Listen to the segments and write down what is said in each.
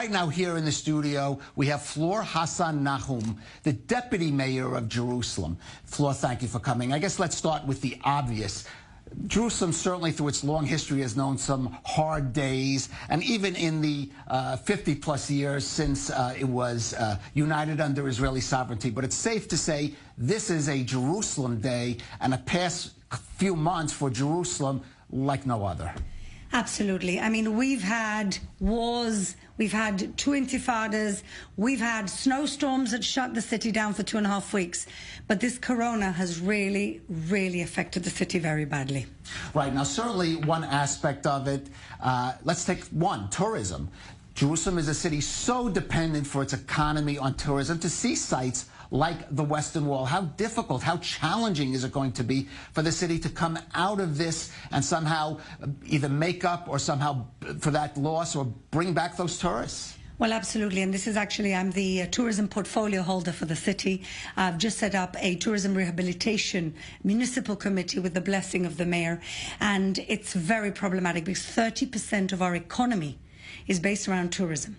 Right now here in the studio, we have Fleur Hassan-Nahoum, the deputy mayor of Jerusalem. Fleur, thank you for coming. I guess let's start with the obvious. Jerusalem, certainly through its long history, has known some hard days, and even in the 50-plus years since it was united under Israeli sovereignty. But it's safe to say this is a Jerusalem day and a past few months for Jerusalem like no other. Absolutely. I mean, we've had wars, we've had two intifadas, we've had snowstorms that shut the city down for 2.5 weeks. But this corona has really, really affected the city very badly. Right. Now, certainly one aspect of it, let's take one, tourism. Jerusalem is a city so dependent for its economy on tourism. To see sites like the Western Wall, how difficult, how challenging is it going to be for the city to come out of this and somehow either make up or somehow for that loss or bring back those tourists? Well, absolutely. And this is actually, I'm the tourism portfolio holder for the city. I've just set up a tourism rehabilitation municipal committee with the blessing of the mayor. And it's very problematic because 30% of our economy is based around tourism.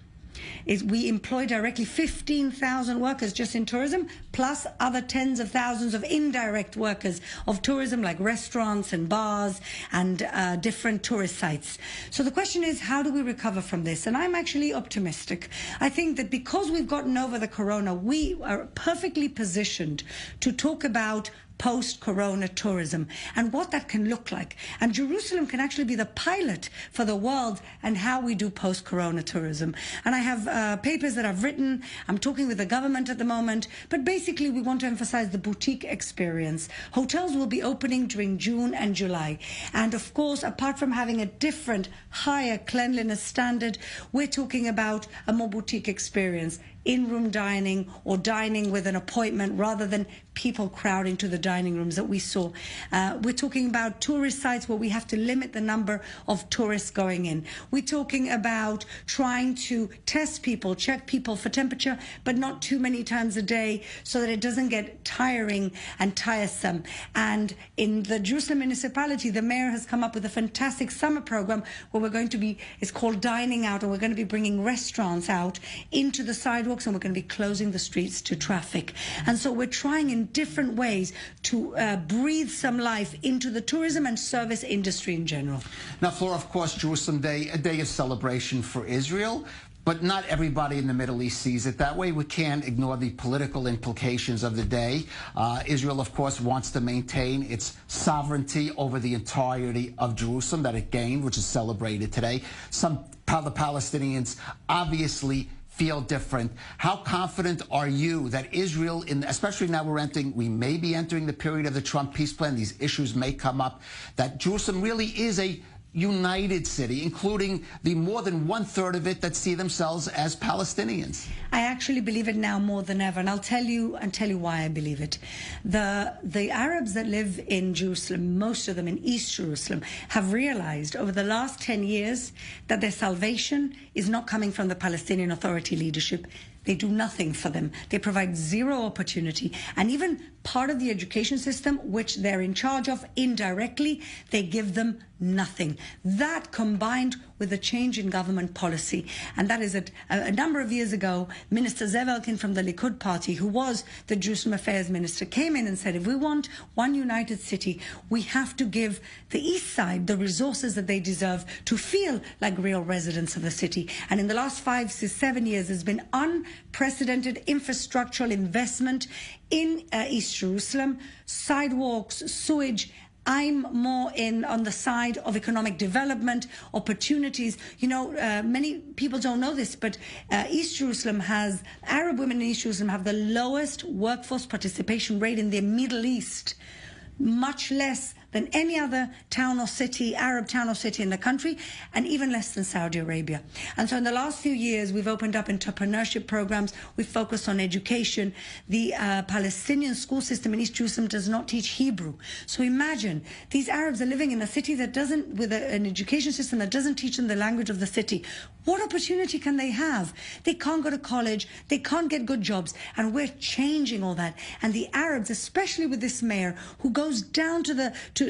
We employ directly 15,000 workers just in tourism, plus other tens of thousands of indirect workers of tourism, like restaurants and bars and different tourist sites. So the question is, how do we recover from this? And I'm actually optimistic. I think that because we've gotten over the corona, we are perfectly positioned to talk about post-corona tourism and what that can look like. And Jerusalem can actually be the pilot for the world and how we do post-corona tourism. And I have papers that I've written. I'm talking with the government at the moment. But basically, we want to emphasize the boutique experience. Hotels will be opening during June and July. And of course, apart from having a different, higher cleanliness standard, we're talking about a more boutique experience. In-room dining or dining with an appointment rather than people crowding to the dining rooms that we saw. We're talking about tourist sites where we have to limit the number of tourists going in. We're talking about trying to test people, check people for temperature, but not too many times a day so that it doesn't get tiring and tiresome. And in the Jerusalem municipality, the mayor has come up with a fantastic summer program where we're going to be, it's called Dining Out, and we're going to be bringing restaurants out into the sidewalks, and we're going to be closing the streets to traffic. And so we're trying in different ways to breathe some life into the tourism and service industry in general. Now, Fleur, of course, Jerusalem Day, a day of celebration for Israel, but not everybody in the Middle East sees it that way. We can't ignore the political implications of the day. Israel, of course, wants to maintain its sovereignty over the entirety of Jerusalem that it gained, which is celebrated today. The Palestinians obviously feel different. How confident are you that Israel, especially now we may be entering the period of the Trump peace plan, these issues may come up, that Jerusalem really is a united city, including the more than 1/3 of it that see themselves as Palestinians? I actually believe it now more than ever, and I'll tell you why I believe it. The Arabs that live in Jerusalem, most of them in East Jerusalem, have realized over the last 10 years that their salvation is not coming from the Palestinian Authority leadership. They do nothing for them. They provide zero opportunity. And even part of the education system, which they're in charge of indirectly, they give them nothing. That combined with a change in government policy. And that is a number of years ago, Minister Zev Elkin from the Likud party, who was the Jerusalem Affairs Minister, came in and said, if we want one united city, we have to give the East Side the resources that they deserve to feel like real residents of the city. And in the last 5 to 7 years, there's been unprecedented infrastructural investment in East Jerusalem, sidewalks, sewage. I'm more on the side of economic development, opportunities. You know, many people don't know this, but Arab women in East Jerusalem have the lowest workforce participation rate in the Middle East, much less than any other town or city, Arab town or city in the country, and even less than Saudi Arabia. And so in the last few years, we've opened up entrepreneurship programs. We've focused on education. The Palestinian school system in East Jerusalem does not teach Hebrew. So imagine, these Arabs are living in a city that doesn't, with an education system that doesn't teach them the language of the city. What opportunity can they have? They can't go to college. They can't get good jobs. And we're changing all that. And the Arabs, especially with this mayor, who goes down to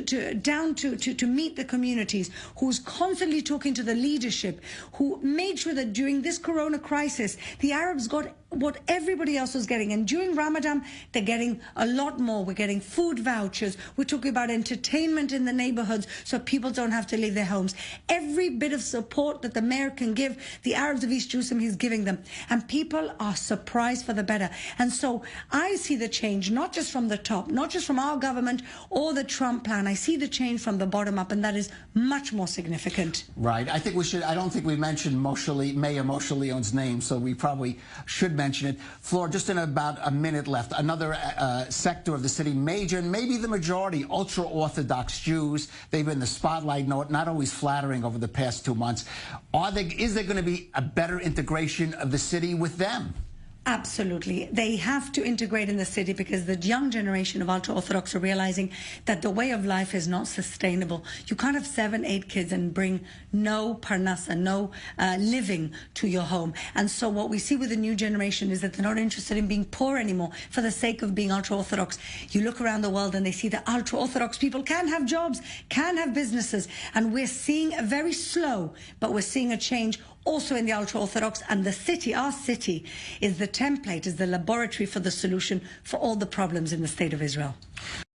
down to meet the communities, who's constantly talking to the leadership, who made sure that during this corona crisis, the Arabs got what everybody else was getting. And during Ramadan, they're getting a lot more. We're getting food vouchers. We're talking about entertainment in the neighborhoods so people don't have to leave their homes. Every bit of support that the mayor can give, the Arabs of East Jerusalem, he's giving them. And people are surprised for the better. And so I see the change, not just from the top, not just from our government or the Trump plan. I see the change from the bottom up, and that is much more significant. Right. I think we should. I don't think we mentioned Mayor Moshe Leon's name, so we probably should mention it. Fleur, just in about a minute left, another sector of the city, major and maybe the majority, ultra-Orthodox Jews. They've been in the spotlight, not always flattering over the past 2 months. Is there going to be a better integration of the city with them? Absolutely. They have to integrate in the city because the young generation of ultra-Orthodox are realizing that the way of life is not sustainable. You can't have 7, 8 kids and bring no parnasa, no living to your home. And so what we see with the new generation is that they're not interested in being poor anymore for the sake of being ultra-Orthodox. You look around the world and they see that ultra-Orthodox people can have jobs, can have businesses. And we're seeing a very slow, but we're seeing a change also in the ultra-Orthodox, and the city, our city, is the template, is the laboratory for the solution for all the problems in the state of Israel.